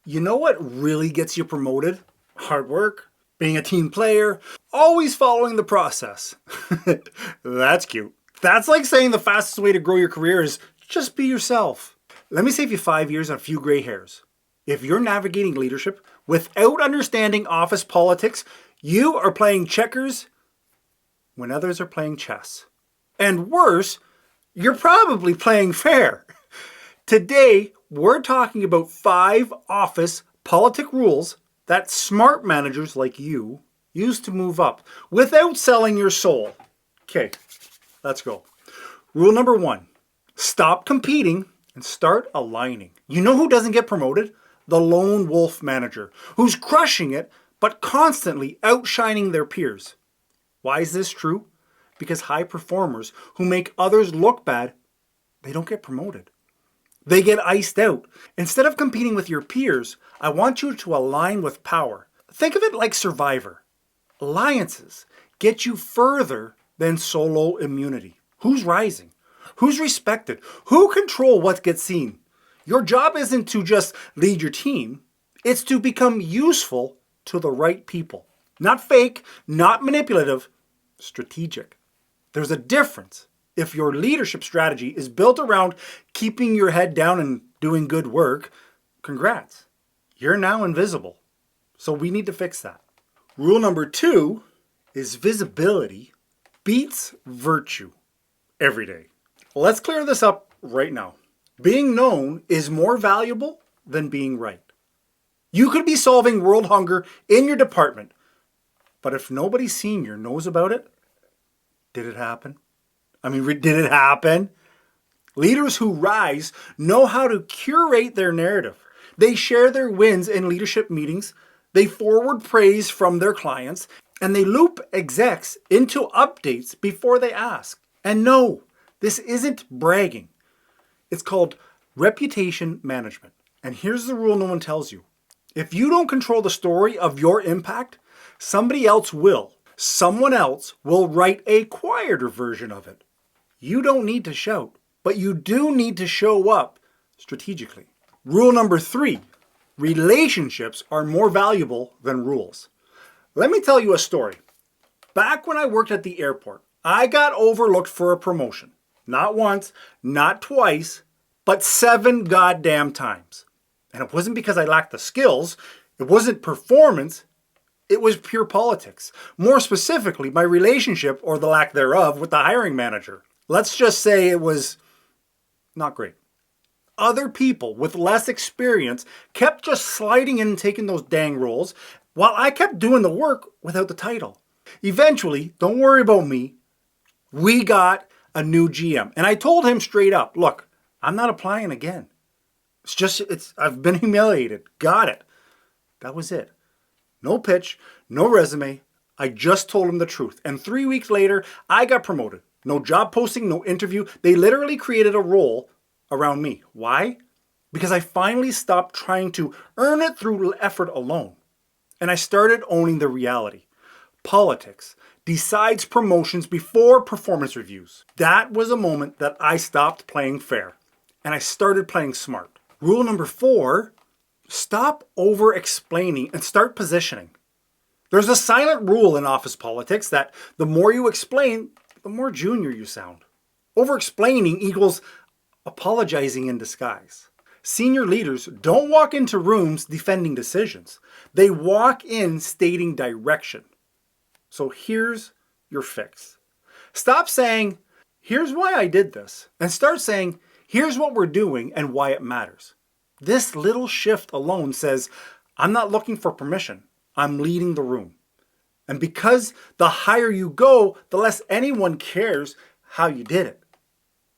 You know what really gets you promoted? Hard work, being a team player, always following the process. That's cute. That's like saying the fastest way to grow your career is just be yourself. Let me save you 5 years and a few gray hairs. If you're navigating leadership without understanding office politics, you are playing checkers when others are playing chess. And worse, you're probably playing fair. Today, we're talking about 5 office politic rules that smart managers like you use to move up without selling your soul. Okay, let's go. Rule number 1, stop competing and start aligning. You know who doesn't get promoted? The lone wolf manager, who's crushing it but constantly outshining their peers. Why is this true? Because high performers who make others look bad, they don't get promoted. They get iced out. Instead of competing with your peers, I want you to align with power. Think of it like Survivor. Alliances get you further than solo immunity. Who's rising? Who's respected? Who control what gets seen? Your job isn't to just lead your team. It's to become useful to the right people. Not fake, not manipulative, strategic. There's a difference. If your leadership strategy is built around keeping your head down and doing good work, congrats. You're now invisible. So we need to fix that. Rule number 2 is visibility beats virtue every day. Let's clear this up right now. Being known is more valuable than being right. You could be solving world hunger in your department, but if nobody senior knows about it, did it happen? Did it happen? Leaders who rise know how to curate their narrative. They share their wins in leadership meetings, they forward praise from their clients, and they loop execs into updates before they ask. And no, this isn't bragging. It's called reputation management. And here's the rule no one tells you. If you don't control the story of your impact, somebody else will. Someone else will write a quieter version of it. You don't need to shout, but you do need to show up strategically. Rule number 3, relationships are more valuable than rules. Let me tell you a story. Back when I worked at the airport, I got overlooked for a promotion. Not once, not twice, but 7 goddamn times. And it wasn't because I lacked the skills. It wasn't performance. It was pure politics. More specifically, my relationship, or the lack thereof, with the hiring manager. Let's just say it was not great. Other people with less experience kept just sliding in and taking those dang roles, while I kept doing the work without the title. Eventually, don't worry about me, we got a new GM. And I told him straight up, look, I'm not applying again. I've been humiliated. Got it. That was it. No pitch, no resume. I just told him the truth. And 3 weeks later, I got promoted. No job posting, no interview. They literally created a role around me. Why? Because I finally stopped trying to earn it through effort alone. And I started owning the reality. Politics decides promotions before performance reviews. That was a moment that I stopped playing fair and I started playing smart. Rule number 4, stop over-explaining and start positioning. There's a silent rule in office politics that the more you explain, the more junior you sound. Over-explaining equals apologizing in disguise. Senior leaders don't walk into rooms defending decisions. They walk in stating direction. So here's your fix. Stop saying, here's why I did this, and start saying, here's what we're doing and why it matters. This little shift alone says, I'm not looking for permission. I'm leading the room. And because the higher you go, the less anyone cares how you did it.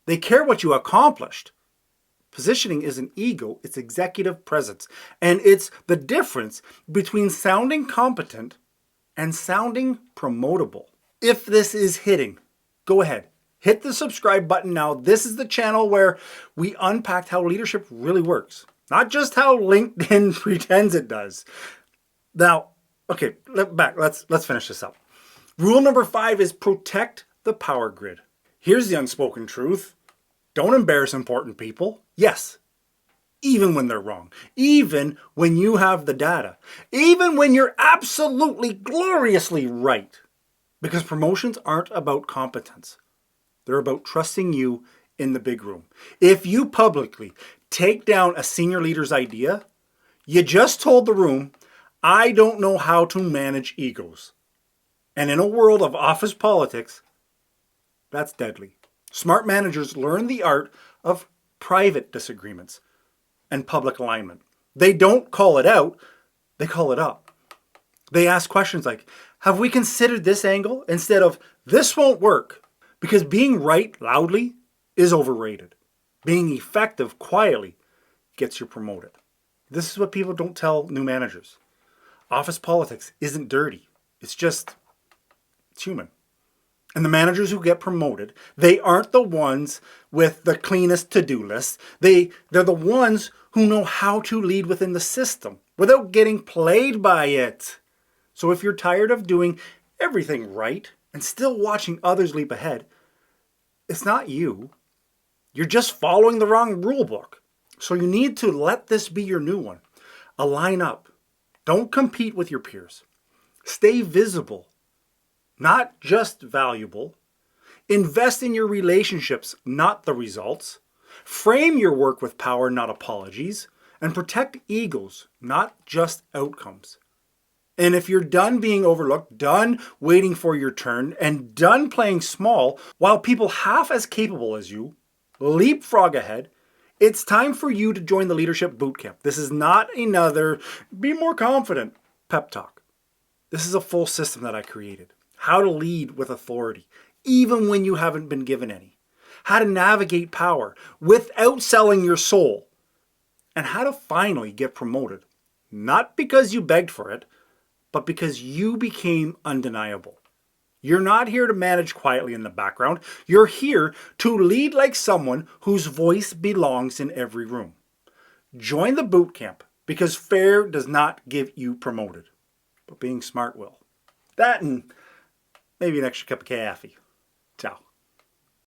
They care what you accomplished. Positioning isn't ego, it's executive presence. And it's the difference between sounding competent and sounding promotable. If this is hitting, go ahead. Hit the subscribe button now. This is the channel where we unpack how leadership really works. Not just how LinkedIn pretends it does. Now, okay, let's finish this up. Rule number 5 is protect the power grid. Here's the unspoken truth. Don't embarrass important people. Yes, even when they're wrong, even when you have the data, even when you're absolutely gloriously right. Because promotions aren't about competence. They're about trusting you in the big room. If you publicly take down a senior leader's idea, you just told the room, I don't know how to manage egos. And in a world of office politics, that's deadly. Smart managers learn the art of private disagreements and public alignment. They don't call it out, they call it up. They ask questions like, have we considered this angle instead of this won't work? Because being right loudly is overrated. Being effective quietly gets you promoted. This is what people don't tell new managers. Office politics isn't dirty. It's human. And the managers who get promoted, they aren't the ones with the cleanest to-do list. They're the ones who know how to lead within the system without getting played by it. So if you're tired of doing everything right and still watching others leap ahead, it's not you. You're just following the wrong rule book. So you need to let this be your new one. Align up. Don't compete with your peers. Stay visible, not just valuable. Invest in your relationships, not the results. Frame your work with power, not apologies. And protect egos, not just outcomes. And if you're done being overlooked, done waiting for your turn, and done playing small while people half as capable as you leapfrog ahead, it's time for you to join the Leadership Bootcamp. This is not another be more confident pep talk. This is a full system that I created. How to lead with authority, even when you haven't been given any. How to navigate power without selling your soul. And how to finally get promoted. Not because you begged for it, but because you became undeniable. You're not here to manage quietly in the background. You're here to lead like someone whose voice belongs in every room. Join the boot camp because fair does not give you promoted, but being smart will. That and maybe an extra cup of coffee. Ciao.